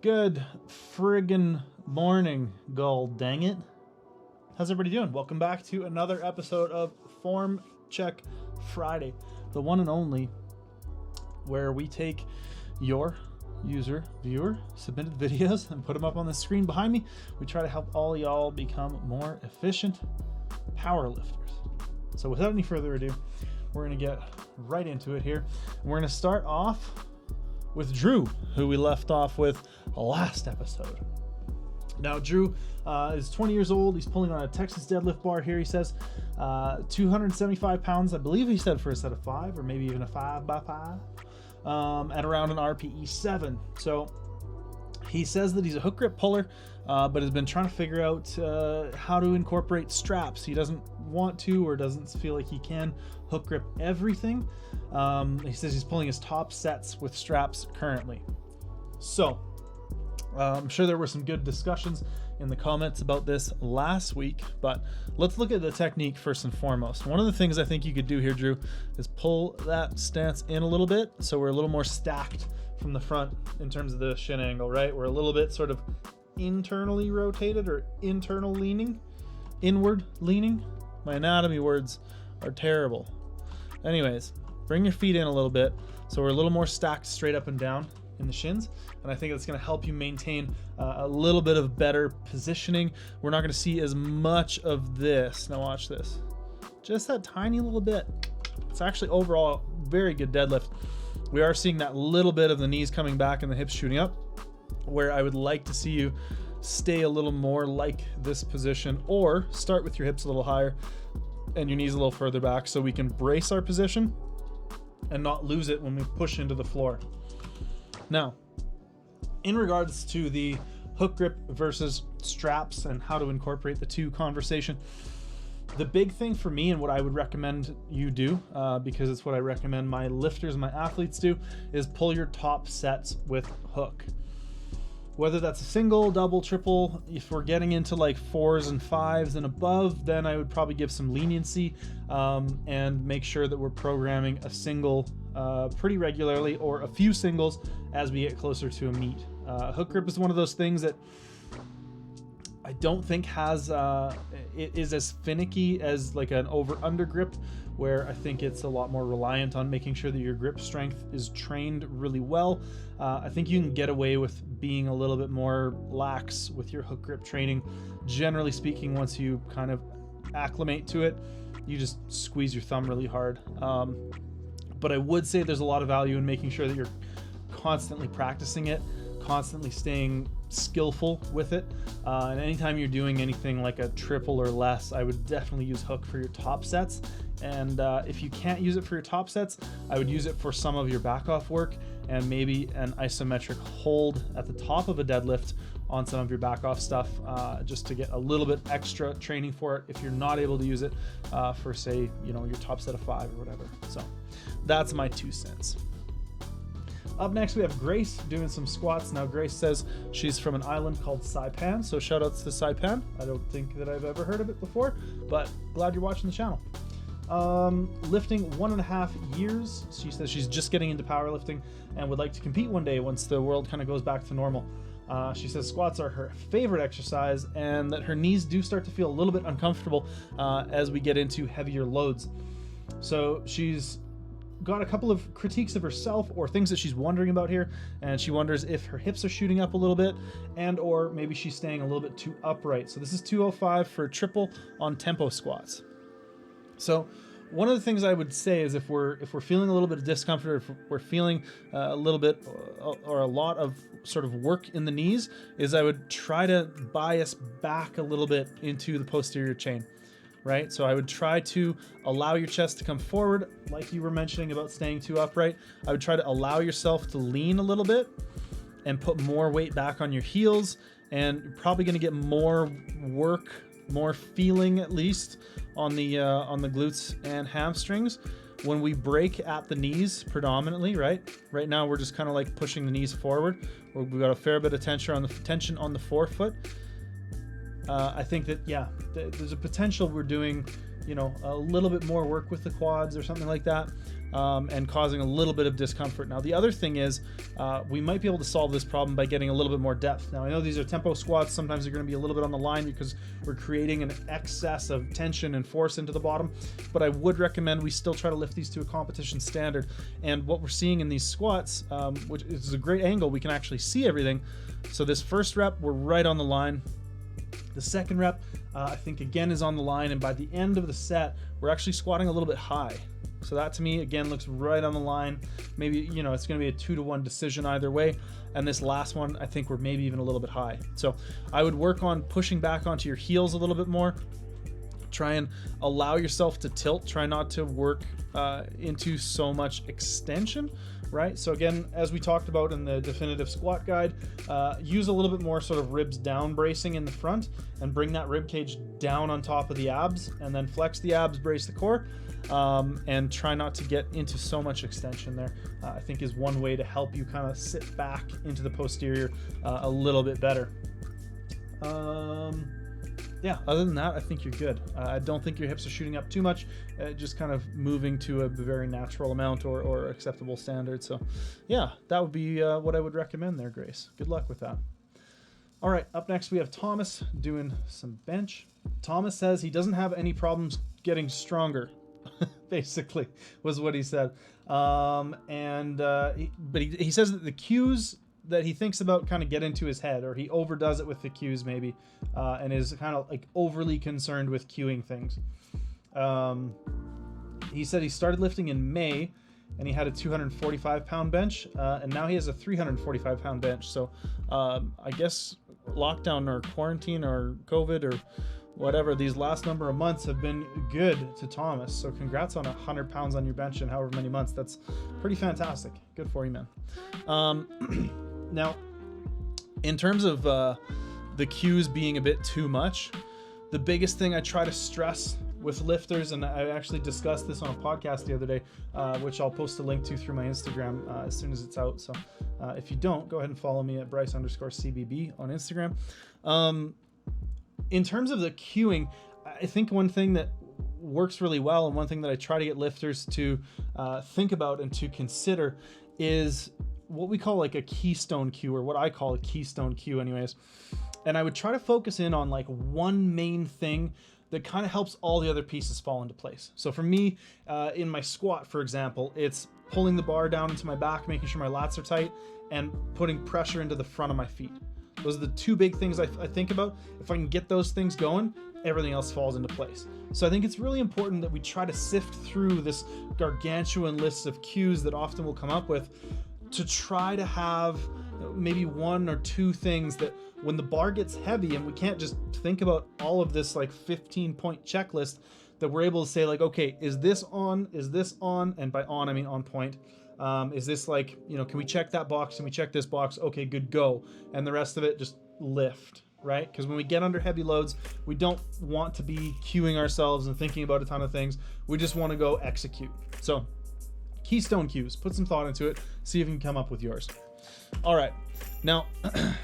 Good friggin' morning, gol dang it. How's everybody doing? Welcome back to another episode of Form Check Friday, the one and only where we take your user, viewer, submitted videos and put them up on the screen behind me. We try to help all y'all become more efficient power lifters. So without any further ado, we're gonna get right into it here. We're gonna start off with Drew, who we left off with last episode. Now, Drew is 20 years old. He's pulling on a Texas deadlift bar here. He says 275 pounds, I believe he said, for a set of 5 or maybe even a 5x5 at around an RPE 7. So he says that he's a hook grip puller, but has been trying to figure out how to incorporate straps. He doesn't want to or doesn't feel like he can hook grip everything. He says he's pulling his top sets with straps currently. So I'm sure there were some good discussions in the comments about this last week, but let's look at the technique first and foremost. One of the things I think you could do here, Drew, is pull that stance in a little bit so we're a little more stacked from the front in terms of the shin angle, right? We're a little bit sort of internally rotated or internal leaning, inward leaning. My anatomy words are terrible. Anyways, bring your feet in a little bit so we're a little more stacked straight up and down in the shins, and I think it's going to help you maintain a little bit of better positioning. We're not going to see as much of this. Now watch this, just that tiny little bit. It's actually overall very good deadlift. We are seeing that little bit of the knees coming back and the hips shooting up, where I would like to see you stay a little more like this position, or start with your hips a little higher and your knees a little further back so we can brace our position and not lose it when we push into the floor. Now, in regards to the hook grip versus straps and how to incorporate the two conversation, the big thing for me and what I would recommend you do, because it's what I recommend my lifters and my athletes do, is pull your top sets with hook. Whether that's a single, double, triple, if we're getting into like 4s and 5s and above, then I would probably give some leniency and make sure that we're programming a single pretty regularly, or a few singles as we get closer to a meet. Hook grip is one of those things that I don't think has it is as finicky as like an over-under grip, where I think it's a lot more reliant on making sure that your grip strength is trained really well. I think you can get away with being a little bit more lax with your hook grip training. Generally speaking, once you kind of acclimate to it, you just squeeze your thumb really hard. But I would say there's a lot of value in making sure that you're constantly practicing it, constantly staying skillful with it. And anytime you're doing anything like a triple or less, I would definitely use hook for your top sets. And if you can't use it for your top sets, I would use it for some of your back off work and maybe an isometric hold at the top of a deadlift on some of your back off stuff, just to get a little bit extra training for it if you're not able to use it for, say, your top set of 5 or whatever. So that's my 2 cents. Up next, we have Grace doing some squats. Now, Grace says she's from an island called Saipan, so shout outs to Saipan. I don't think that I've ever heard of it before, but glad you're watching the channel. Lifting 1.5 years. She says she's just getting into powerlifting and would like to compete one day once the world kind of goes back to normal. She says squats are her favorite exercise and that her knees do start to feel a little bit uncomfortable as we get into heavier loads. So she's got a couple of critiques of herself or things that she's wondering about here, and she wonders if her hips are shooting up a little bit and or maybe she's staying a little bit too upright. So this is 205 for triple on tempo squats. So one of the things I would say is if we're feeling a little bit of discomfort, or if we're feeling a little bit or a lot of sort of work in the knees, is I would try to bias back a little bit into the posterior chain, right? So I would try to allow your chest to come forward, like you were mentioning about staying too upright. I would try to allow yourself to lean a little bit and put more weight back on your heels, and you're probably going to get more work, more feeling at least on the glutes and hamstrings when we break at the knees predominantly, right? Right now we're just kind of like pushing the knees forward. We've got a fair bit of tension on the forefoot. I think that, yeah, there's a potential we're doing you know, a little bit more work with the quads or something like that, and causing a little bit of discomfort. Now, the other thing is we might be able to solve this problem by getting a little bit more depth. Now, I know these are tempo squats. Sometimes they're going to be a little bit on the line because we're creating an excess of tension and force into the bottom, but I would recommend we still try to lift these to a competition standard. And what we're seeing in these squats, which is a great angle, we can actually see everything. So this first rep, we're right on the line. The second rep, I think again is on the line, and by the end of the set, we're actually squatting a little bit high. So that to me, again, looks right on the line. Maybe, you know, it's going to be a 2-to-1 decision either way. And this last one, I think we're maybe even a little bit high. So I would work on pushing back onto your heels a little bit more. Try and allow yourself to tilt. Try not to work into so much extension, right? So again, as we talked about in the definitive squat guide, use a little bit more sort of ribs down bracing in the front and bring that rib cage down on top of the abs, and then flex the abs, brace the core. And try not to get into so much extension there, I think is one way to help you kind of sit back into the posterior a little bit better. Yeah, other than that, I think you're good. I don't think your hips are shooting up too much, just kind of moving to a very natural amount or acceptable standard. So yeah, that would be what I would recommend there, Grace. Good luck with that. All right, up next we have Thomas doing some bench. Thomas says he doesn't have any problems getting stronger. Basically was what he said, but he says that the cues that he thinks about kind of get into his head, or he overdoes it with the cues maybe, and is kind of like overly concerned with cueing things. He said he started lifting in May and he had a 245 pound bench, and now he has a 345 pound bench. So I guess lockdown or quarantine or COVID or whatever, these last number of months have been good to Thomas. So congrats on 100 pounds on your bench in however many months. That's pretty fantastic. Good for you, man. Now, in terms of the cues being a bit too much, the biggest thing I try to stress with lifters, and I actually discussed this on a podcast the other day, which I'll post a link to through my Instagram as soon as it's out. So if you don't, go ahead and follow me at Bryce_CBB on Instagram. In terms of the cueing, I think one thing that works really well, and one thing that I try to get lifters to think about and to consider, is what we call like a keystone cue, or what I call a keystone cue anyways. And I would try to focus in on like one main thing that kind of helps all the other pieces fall into place. So for me, in my squat, for example, it's pulling the bar down into my back, making sure my lats are tight, and putting pressure into the front of my feet. Those are the two big things I think about. If I can get those things going, everything else falls into place. So I think it's really important that we try to sift through this gargantuan list of cues that often we'll come up with, to try to have maybe one or two things that when the bar gets heavy and we can't just think about all of this like 15-point checklist, that we're able to say like, okay, is this on? Is this on? And by on, I mean on point. Is this like, you know, can we check that box? Can we check this box? Okay, good, go. And the rest of it, just lift, right? Because when we get under heavy loads, we don't want to be cueing ourselves and thinking about a ton of things. We just want to go execute. So keystone cues, put some thought into it, see if you can come up with yours. All right. Now,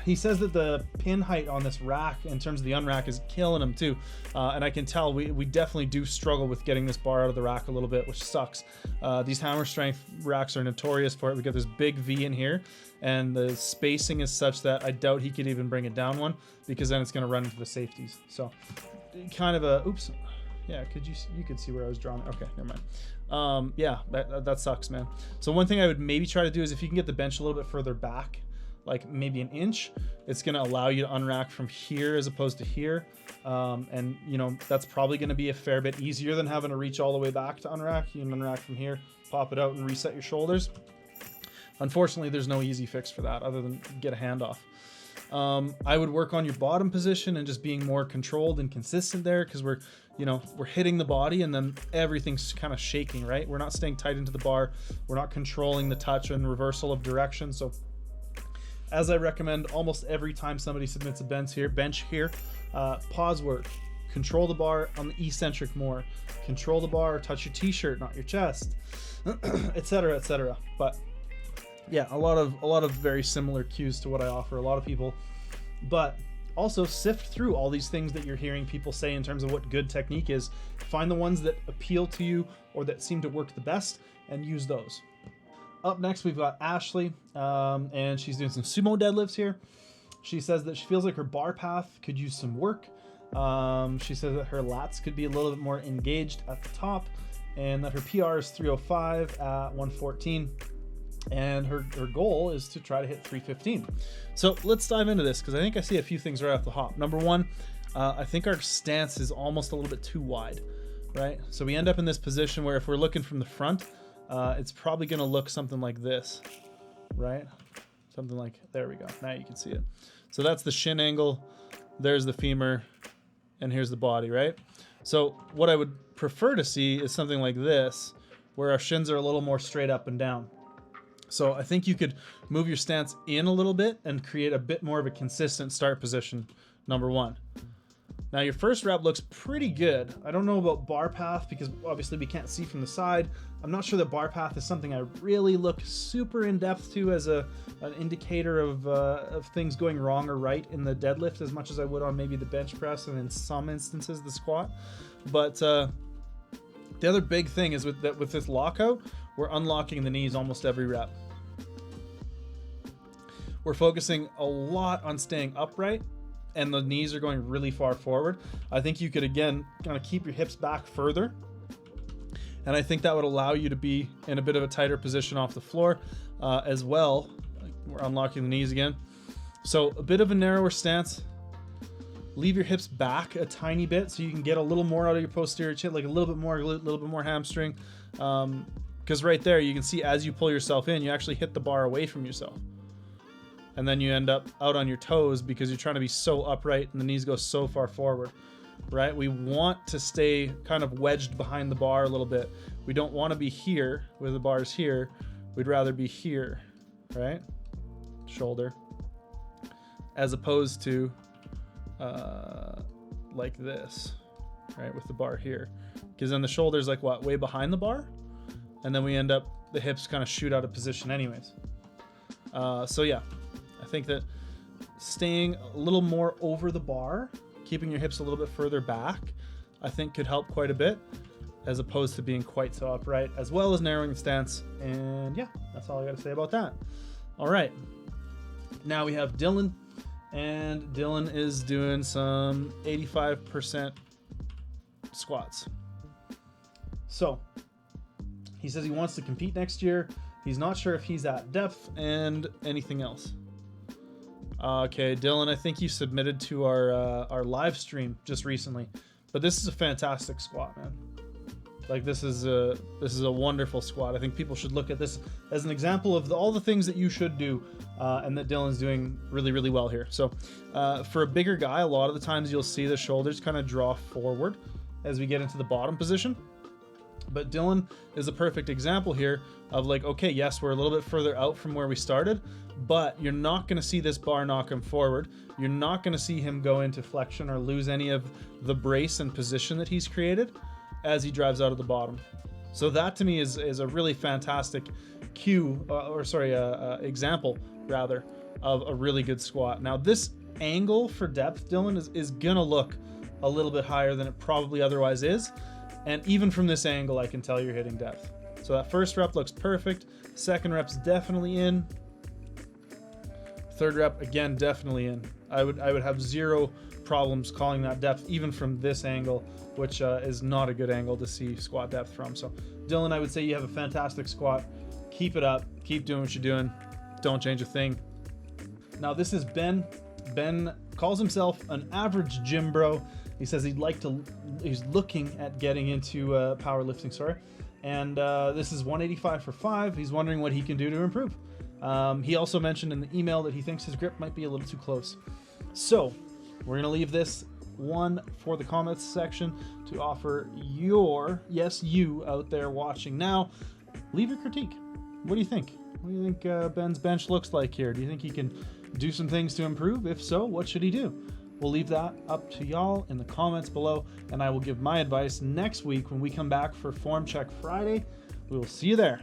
he says that the pin height on this rack, in terms of the unrack, is killing him too. And I can tell we definitely do struggle with getting this bar out of the rack a little bit, which sucks. These hammer strength racks are notorious for it. We got this big V in here, and the spacing is such that I doubt he could even bring it down one, because then it's going to run into the safeties. So kind of a, oops. Yeah, you could see where I was drawing. Okay, never mind. Yeah, that sucks, man. So one thing I would maybe try to do is, if you can get the bench a little bit further back, like maybe an inch, it's going to allow you to unrack from here as opposed to here. And you know, that's probably going to be a fair bit easier than having to reach all the way back to unrack. You can unrack from here, pop it out, and reset your shoulders. Unfortunately, there's no easy fix for that other than get a handoff. I would work on your bottom position and just being more controlled and consistent there, because we're hitting the body and then everything's kind of shaking, right? We're not staying tight into the bar. We're not controlling the touch and reversal of direction. So as I recommend almost every time somebody submits a bench here, pause work, control the bar on the eccentric more, control the bar, touch your t-shirt, not your chest, etc., etc. But yeah, a lot of very similar cues to what I offer a lot of people. But also sift through all these things that you're hearing people say in terms of what good technique is. Find the ones that appeal to you or that seem to work the best and use those. Up next, we've got Ashley, and she's doing some sumo deadlifts here. She says that she feels like her bar path could use some work. She says that her lats could be a little bit more engaged at the top, and that her PR is 305 at 114. And her goal is to try to hit 315. So let's dive into this, because I think I see a few things right off the hop. Number one, I think our stance is almost a little bit too wide, right? So we end up in this position where if we're looking from the front, it's probably going to look something like this, right? Something like, there we go. Now you can see it. So that's the shin angle. There's the femur, and here's the body, right? So what I would prefer to see is something like this, where our shins are a little more straight up and down. So I think you could move your stance in a little bit and create a bit more of a consistent start position, number one. Now your first rep looks pretty good. I don't know about bar path because obviously we can't see from the side. I'm not sure that bar path is something I really look super in depth to as an indicator of things going wrong or right in the deadlift as much as I would on maybe the bench press and in some instances the squat. But the other big thing is with this lockout, we're unlocking the knees almost every rep. We're focusing a lot on staying upright, and the knees are going really far forward. I think you could, again, kind of keep your hips back further, and I think that would allow you to be in a bit of a tighter position off the floor as well. We're unlocking the knees again. So a bit of a narrower stance. Leave your hips back a tiny bit so you can get a little more out of your posterior chain, like a little bit more glute, a little bit more hamstring. Because right there, you can see as you pull yourself in, you actually hit the bar away from yourself. And then you end up out on your toes because you're trying to be so upright and the knees go so far forward, right? We want to stay kind of wedged behind the bar a little bit. We don't want to be here where the bar's here. We'd rather be here, right? Shoulder. As opposed to like this, right? With the bar here. Because then the shoulder's like what? Way behind the bar? And then we end up, the hips kind of shoot out of position anyways. So yeah, I think that staying a little more over the bar, keeping your hips a little bit further back, I think could help quite a bit, as opposed to being quite so upright, as well as narrowing the stance. And yeah, that's all I got to say about that. All right, now we have Dillon, and Dillon is doing some 85% squats. So he says he wants to compete next year. He's not sure if he's at depth and anything else. Okay, Dillon, I think you submitted to our live stream just recently, but this is a fantastic squat, man. Like this is a wonderful squat. I think people should look at this as an example of all the things that you should do, and that Dillon's doing really, really well here. So for a bigger guy, a lot of the times you'll see the shoulders kind of draw forward as we get into the bottom position. But Dillon is a perfect example here of like, okay, yes, we're a little bit further out from where we started, but you're not going to see this bar knock him forward. You're not going to see him go into flexion or lose any of the brace and position that he's created as he drives out of the bottom. So that to me is a really fantastic example rather of a really good squat. Now this angle for depth, Dillon, is going to look a little bit higher than it probably otherwise is. And even from this angle, I can tell you're hitting depth. So that first rep looks perfect. Second rep's definitely in. Third rep, again, definitely in. I would have zero problems calling that depth, even from this angle, which is not a good angle to see squat depth from. So Dillon, I would say you have a fantastic squat. Keep it up. Keep doing what you're doing. Don't change a thing. Now this is Ben. Ben calls himself an average gym bro. He says he's looking at getting into powerlifting, sorry. And this is 185 for 5. He's wondering what he can do to improve. He also mentioned in the email that he thinks his grip might be a little too close. So we're going to leave this one for the comments section to offer you out there watching now. Leave your critique. What do you think? What do you think Ben's bench looks like here? Do you think he can do some things to improve? If so, what should he do? We'll leave that up to y'all in the comments below, and I will give my advice next week when we come back for Form Check Friday. We will see you there.